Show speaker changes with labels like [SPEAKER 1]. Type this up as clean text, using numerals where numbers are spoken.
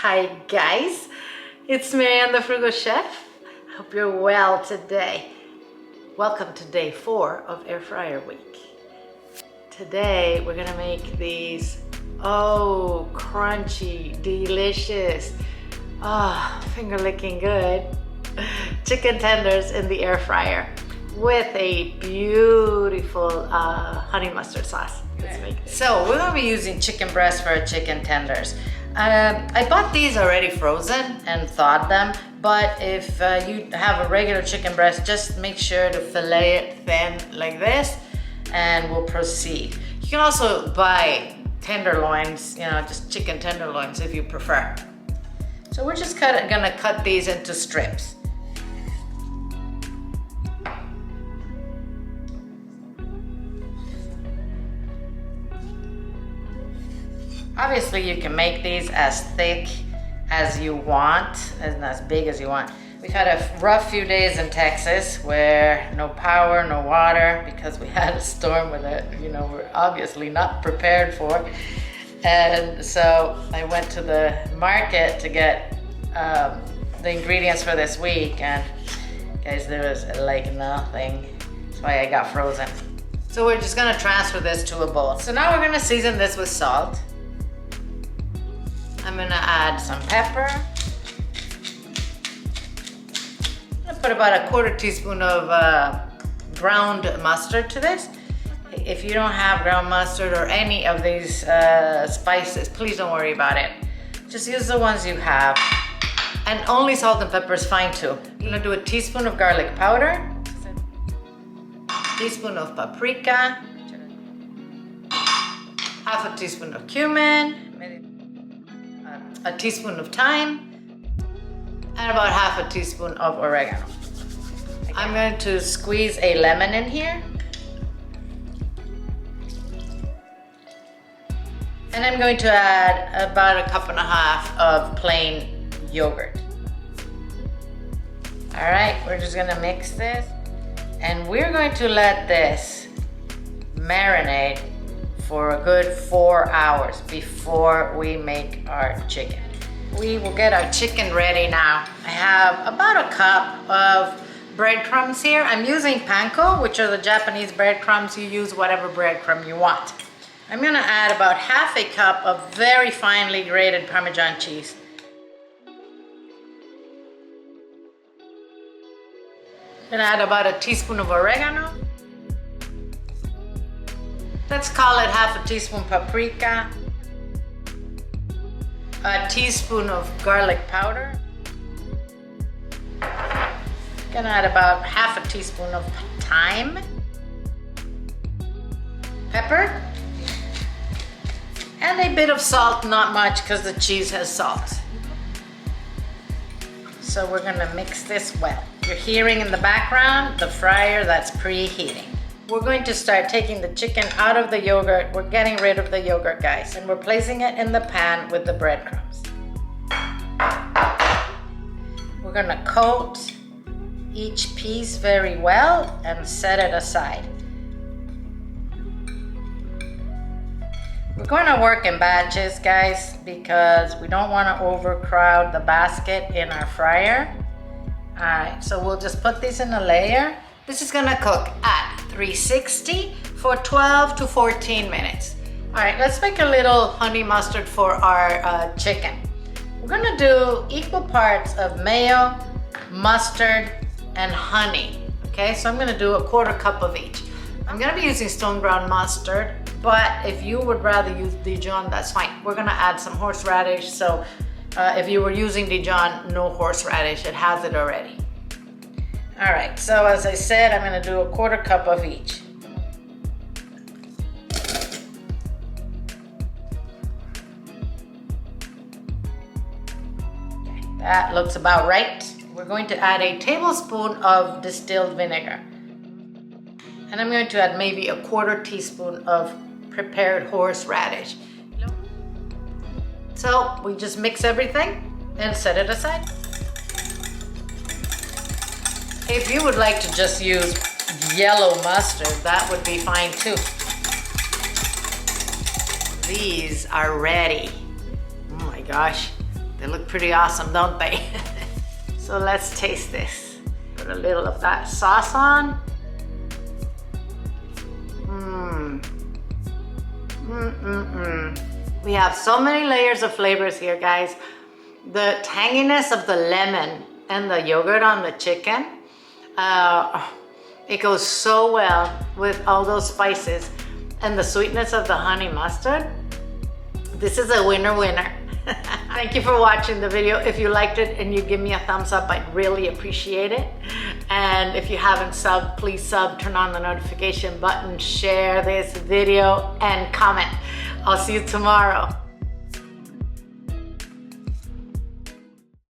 [SPEAKER 1] Hi guys, it's Marianne the Frugal Chef. Hope you're well today. Welcome to day 4 of Air Fryer Week. Today we're gonna make these, crunchy, delicious, finger licking good chicken tenders in the air fryer with a beautiful honey mustard sauce. Let's make this. So we're gonna be using chicken breast for our chicken tenders. I bought these already frozen and thawed them, but if you have a regular chicken breast, just make sure to fillet it thin like this and we'll proceed. You can also buy tenderloins, just chicken tenderloins if you prefer. So we're just gonna cut these into strips. Obviously, you can make these as thick as you want and as big as you want. We've had a rough few days in Texas where no power, no water, because we had a storm with it, we're obviously not prepared for. And so I went to the market to get the ingredients for this week, and guys, there was like nothing. That's why I got frozen. So we're just gonna transfer this to a bowl. So now we're gonna season this with salt. I'm gonna add some pepper. I'm gonna put about a 1/4 teaspoon of ground mustard to this. If you don't have ground mustard or any of these spices, please don't worry about it. Just use the ones you have. And only salt and pepper is fine too. I'm gonna do a teaspoon of garlic powder, teaspoon of paprika, half a teaspoon of cumin, a teaspoon of thyme, and about half a teaspoon of oregano. I'm going to squeeze a lemon in here. And I'm going to add about 1.5 cups of plain yogurt. All right, we're just gonna mix this. And we're going to let this marinate for a good 4 hours before we make our chicken. We will get our chicken ready now. I have about 1 cup of breadcrumbs here. I'm using Panko, which are the Japanese breadcrumbs. You use whatever breadcrumb you want. I'm gonna add about 1/2 cup of very finely grated Parmesan cheese. I'm gonna add about a teaspoon of oregano. Let's call it 1/2 teaspoon paprika, a teaspoon of garlic powder. Gonna add about 1/2 teaspoon of thyme, pepper, and a bit of salt, not much because the cheese has salt. So we're gonna mix this well. You're hearing in the background the fryer that's preheating. We're going to start taking the chicken out of the yogurt. We're getting rid of the yogurt, guys, and we're placing it in the pan with the breadcrumbs. We're gonna coat each piece very well and set it aside. We're going to work in batches, guys, because we don't want to overcrowd the basket in our fryer. All right, so we'll just put these in a layer. This is gonna cook at 360 for 12 to 14 minutes. All right, let's make a little honey mustard for our chicken. We're gonna do equal parts of mayo, mustard, and honey. Okay, so I'm gonna do 1/4 cup of each. I'm gonna be using stone ground mustard, but if you would rather use Dijon, that's fine. We're gonna add some horseradish, so if you were using Dijon, no horseradish, it has it already. All right, so as I said, I'm gonna do 1/4 cup of each. Okay, that looks about right. We're going to add a tablespoon of distilled vinegar. And I'm going to add maybe 1/4 teaspoon of prepared horseradish. So we just mix everything and set it aside. If you would like to just use yellow mustard, that would be fine too. These are ready. Oh my gosh, They look pretty awesome, don't they? So let's taste this. Put a little of that sauce on. We have so many layers of flavors here, guys. The tanginess of the lemon and the yogurt on the chicken, it goes so well with all those spices, and the sweetness of the honey mustard. This is a winner winner. Thank you for watching the video. If you liked it and you give me a thumbs up, I'd really appreciate it. And if you haven't subbed, please sub, turn on the notification button, share this video, and comment. I'll see you tomorrow.